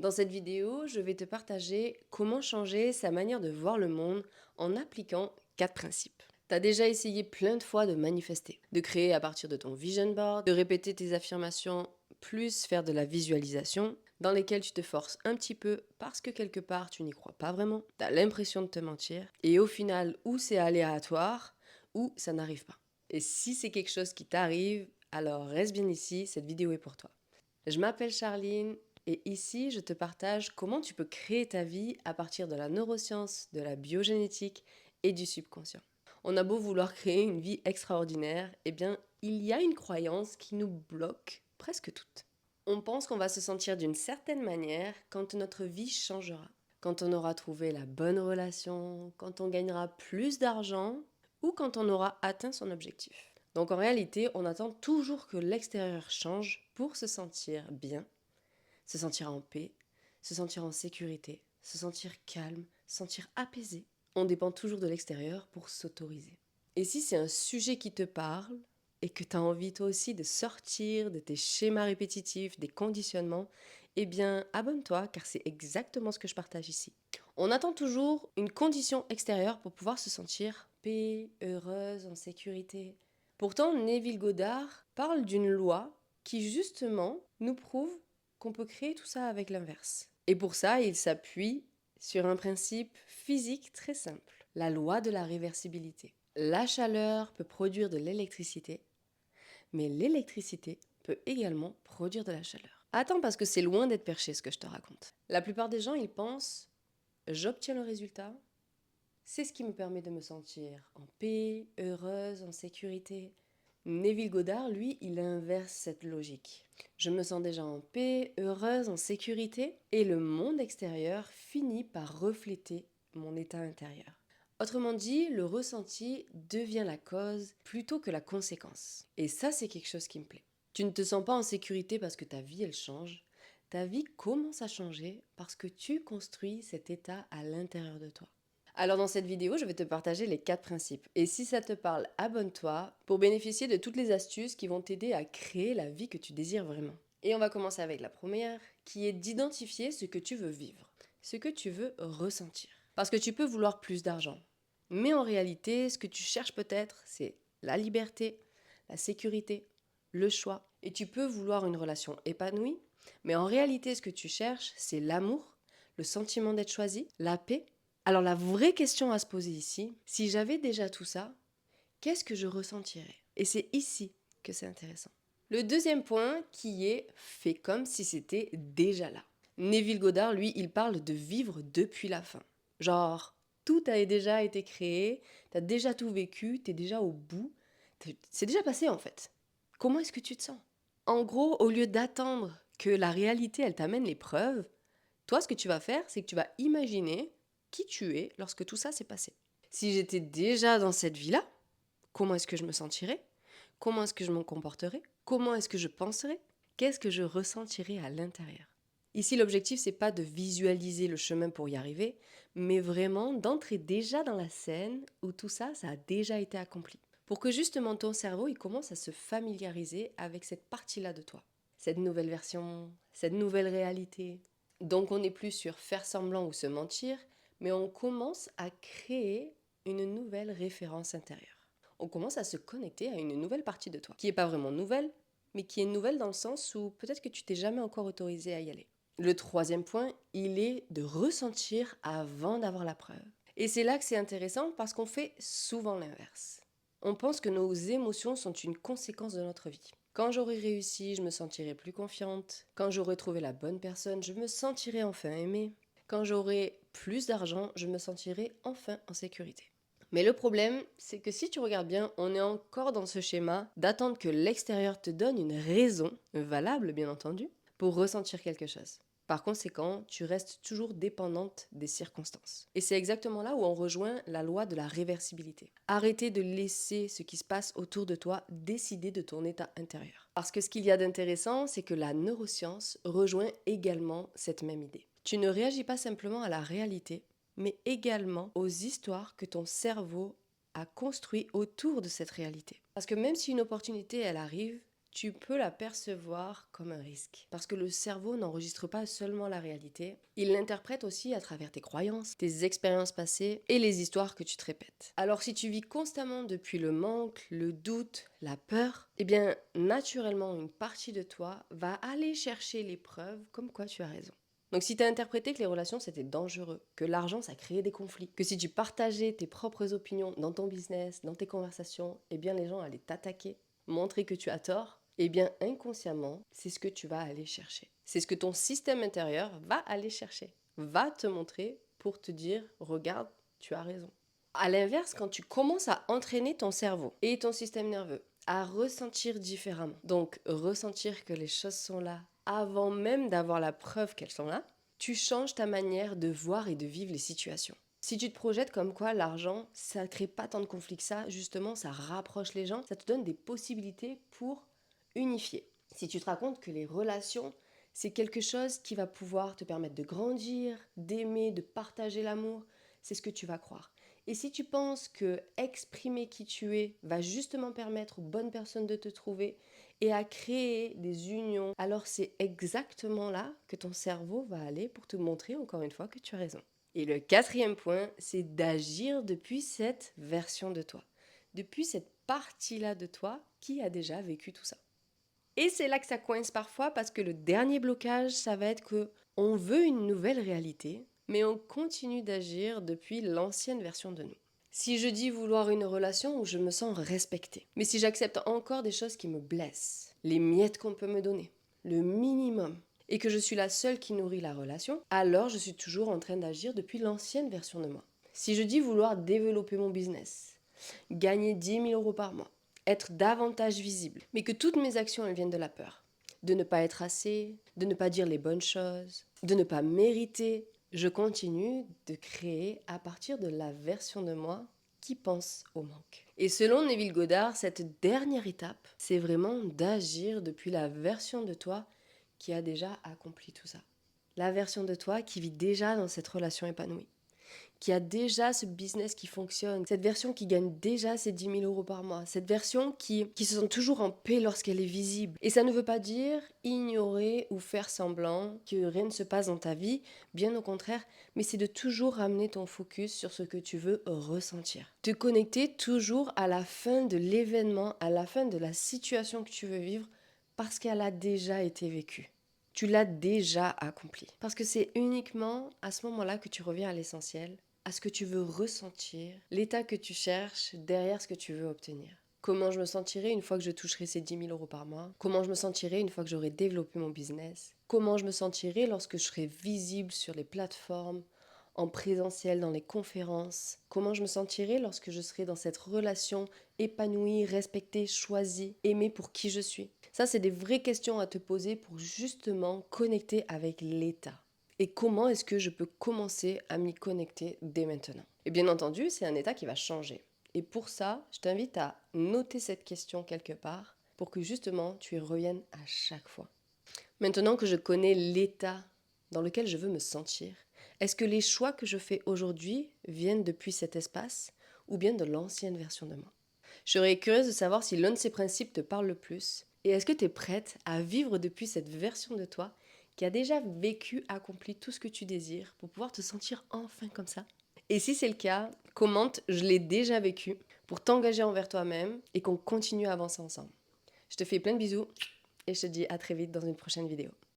Dans cette vidéo, je vais te partager comment changer sa manière de voir le monde en appliquant 4 principes. T'as déjà essayé plein de fois de manifester, de créer à partir de ton vision board, de répéter tes affirmations, plus faire de la visualisation, dans lesquelles tu te forces un petit peu parce que quelque part tu n'y crois pas vraiment, t'as l'impression de te mentir, et au final, ou c'est aléatoire, ou ça n'arrive pas. Et si c'est quelque chose qui t'arrive, alors reste bien ici, cette vidéo est pour toi. Je m'appelle Charline et ici je te partage comment tu peux créer ta vie à partir de la neuroscience, de la biogénétique et du subconscient. On a beau vouloir créer une vie extraordinaire, eh bien il y a une croyance qui nous bloque presque toutes. On pense qu'on va se sentir d'une certaine manière quand notre vie changera, quand on aura trouvé la bonne relation, quand on gagnera plus d'argent ou quand on aura atteint son objectif. Donc en réalité, on attend toujours que l'extérieur change pour se sentir bien, se sentir en paix, se sentir en sécurité, se sentir calme, se sentir apaisé. On dépend toujours de l'extérieur pour s'autoriser. Et si c'est un sujet qui te parle et que tu as envie toi aussi de sortir de tes schémas répétitifs, des conditionnements, eh bien abonne-toi car c'est exactement ce que je partage ici. On attend toujours une condition extérieure pour pouvoir se sentir paix, heureuse, en sécurité. Pourtant, Neville Goddard parle d'une loi qui justement nous prouve qu'on peut créer tout ça avec l'inverse. Et pour ça, il s'appuie sur un principe physique très simple, la loi de la réversibilité. La chaleur peut produire de l'électricité, mais l'électricité peut également produire de la chaleur. Attends, parce que c'est loin d'être perché ce que je te raconte. La plupart des gens, ils pensent, j'obtiens le résultat, c'est ce qui me permet de me sentir en paix, heureuse, en sécurité. Neville Goddard, lui, il inverse cette logique. Je me sens déjà en paix, heureuse, en sécurité, et le monde extérieur finit par refléter mon état intérieur. Autrement dit, le ressenti devient la cause plutôt que la conséquence. Et ça, c'est quelque chose qui me plaît. Tu ne te sens pas en sécurité parce que ta vie, elle change. Ta vie commence à changer parce que tu construis cet état à l'intérieur de toi. Alors dans cette vidéo, je vais te partager les 4 principes. Et si ça te parle, abonne-toi pour bénéficier de toutes les astuces qui vont t'aider à créer la vie que tu désires vraiment. Et on va commencer avec la première, qui est d'identifier ce que tu veux vivre, ce que tu veux ressentir. Parce que tu peux vouloir plus d'argent. Mais en réalité, ce que tu cherches peut-être, c'est la liberté, la sécurité, le choix. Et tu peux vouloir une relation épanouie, mais en réalité, ce que tu cherches, c'est l'amour, le sentiment d'être choisi, la paix. Alors la vraie question à se poser ici, si j'avais déjà tout ça, qu'est-ce que je ressentirais? Et c'est ici que c'est intéressant. Le deuxième point qui est fait comme si c'était déjà là. Neville Goddard, lui, il parle de vivre depuis la fin. Genre, tout a déjà été créé, t'as déjà tout vécu, t'es déjà au bout, c'est déjà passé en fait. Comment est-ce que tu te sens? En gros, au lieu d'attendre que la réalité, elle t'amène les preuves, toi, ce que tu vas faire, c'est que tu vas imaginer qui tu es lorsque tout ça s'est passé. Si j'étais déjà dans cette vie-là, comment est-ce que je me sentirais? Comment est-ce que je me comporterais? Comment est-ce que je penserais? Qu'est-ce que je ressentirais à l'intérieur? Ici, l'objectif, c'est pas de visualiser le chemin pour y arriver, mais vraiment d'entrer déjà dans la scène où tout ça, ça a déjà été accompli. Pour que justement ton cerveau, il commence à se familiariser avec cette partie-là de toi. Cette nouvelle version, cette nouvelle réalité. Donc on n'est plus sur faire semblant ou se mentir, mais on commence à créer une nouvelle référence intérieure. On commence à se connecter à une nouvelle partie de toi, qui n'est pas vraiment nouvelle, mais qui est nouvelle dans le sens où peut-être que tu t'es jamais encore autorisé à y aller. Le troisième point, il est de ressentir avant d'avoir la preuve. Et c'est là que c'est intéressant parce qu'on fait souvent l'inverse. On pense que nos émotions sont une conséquence de notre vie. Quand j'aurai réussi, je me sentirai plus confiante. Quand j'aurai trouvé la bonne personne, je me sentirai enfin aimée. Quand j'aurai plus d'argent, je me sentirai enfin en sécurité. Mais le problème, c'est que si tu regardes bien, on est encore dans ce schéma d'attendre que l'extérieur te donne une raison, valable bien entendu, pour ressentir quelque chose. Par conséquent, tu restes toujours dépendante des circonstances. Et c'est exactement là où on rejoint la loi de la réversibilité. Arrêtez de laisser ce qui se passe autour de toi décider de ton état intérieur. Parce que ce qu'il y a d'intéressant, c'est que la neuroscience rejoint également cette même idée. Tu ne réagis pas simplement à la réalité, mais également aux histoires que ton cerveau a construites autour de cette réalité. Parce que même si une opportunité, elle arrive, tu peux la percevoir comme un risque. Parce que le cerveau n'enregistre pas seulement la réalité, il l'interprète aussi à travers tes croyances, tes expériences passées et les histoires que tu te répètes. Alors si tu vis constamment depuis le manque, le doute, la peur, eh bien naturellement une partie de toi va aller chercher les preuves comme quoi tu as raison. Donc si tu as interprété que les relations c'était dangereux, que l'argent ça créait des conflits, que si tu partageais tes propres opinions dans ton business, dans tes conversations, eh bien les gens allaient t'attaquer, montrer que tu as tort, eh bien inconsciemment, c'est ce que tu vas aller chercher. C'est ce que ton système intérieur va aller chercher, va te montrer pour te dire, regarde, tu as raison. À l'inverse, quand tu commences à entraîner ton cerveau et ton système nerveux à ressentir différemment, donc ressentir que les choses sont là avant même d'avoir la preuve qu'elles sont là, tu changes ta manière de voir et de vivre les situations. Si tu te projettes comme quoi l'argent, ça ne crée pas tant de conflits que ça, justement, ça rapproche les gens, ça te donne des possibilités pour unifier. Si tu te racontes que les relations, c'est quelque chose qui va pouvoir te permettre de grandir, d'aimer, de partager l'amour, c'est ce que tu vas croire. Et si tu penses que exprimer qui tu es va justement permettre aux bonnes personnes de te trouver et à créer des unions, alors c'est exactement là que ton cerveau va aller pour te montrer encore une fois que tu as raison. Et le quatrième point, c'est d'agir depuis cette version de toi, depuis cette partie-là de toi qui a déjà vécu tout ça. Et c'est là que ça coince parfois parce que le dernier blocage, ça va être que on veut une nouvelle réalité, mais on continue d'agir depuis l'ancienne version de nous. Si je dis vouloir une relation où je me sens respectée, mais si j'accepte encore des choses qui me blessent, les miettes qu'on peut me donner, le minimum, et que je suis la seule qui nourrit la relation, alors je suis toujours en train d'agir depuis l'ancienne version de moi. Si je dis vouloir développer mon business, gagner 10 000 € par mois, être davantage visible, mais que toutes mes actions elles viennent de la peur, de ne pas être assez, de ne pas dire les bonnes choses, de ne pas mériter, je continue de créer à partir de la version de moi qui pense au manque. Et selon Neville Goddard, cette dernière étape, c'est vraiment d'agir depuis la version de toi qui a déjà accompli tout ça. La version de toi qui vit déjà dans cette relation épanouie, qui a déjà ce business qui fonctionne, cette version qui gagne déjà ses 10 000 € par mois, cette version qui se sent toujours en paix lorsqu'elle est visible. Et ça ne veut pas dire ignorer ou faire semblant que rien ne se passe dans ta vie, bien au contraire, mais c'est de toujours ramener ton focus sur ce que tu veux ressentir. Te connecter toujours à la fin de l'événement, à la fin de la situation que tu veux vivre, parce qu'elle a déjà été vécue. Tu l'as déjà accompli. Parce que c'est uniquement à ce moment-là que tu reviens à l'essentiel, à ce que tu veux ressentir, l'état que tu cherches derrière ce que tu veux obtenir. Comment je me sentirai une fois que je toucherai ces 10 000 € par mois? Comment je me sentirai une fois que j'aurai développé mon business? Comment je me sentirai lorsque je serai visible sur les plateformes, en présentiel dans les conférences? Comment je me sentirai lorsque je serai dans cette relation épanouie, respectée, choisie, aimée pour qui je suis? Ça, c'est des vraies questions à te poser pour justement connecter avec l'état. Et comment est-ce que je peux commencer à m'y connecter dès maintenant? Et bien entendu, c'est un état qui va changer. Et pour ça, je t'invite à noter cette question quelque part pour que justement tu y reviennes à chaque fois. Maintenant que je connais l'état dans lequel je veux me sentir, est-ce que les choix que je fais aujourd'hui viennent depuis cet espace ou bien de l'ancienne version de moi? Je serais curieuse de savoir si l'un de ces principes te parle le plus. Et est-ce que tu es prête à vivre depuis cette version de toi qui a déjà vécu, accompli tout ce que tu désires pour pouvoir te sentir enfin comme ça? Et si c'est le cas, commente « Je l'ai déjà vécu » pour t'engager envers toi-même et qu'on continue à avancer ensemble. Je te fais plein de bisous et je te dis à très vite dans une prochaine vidéo.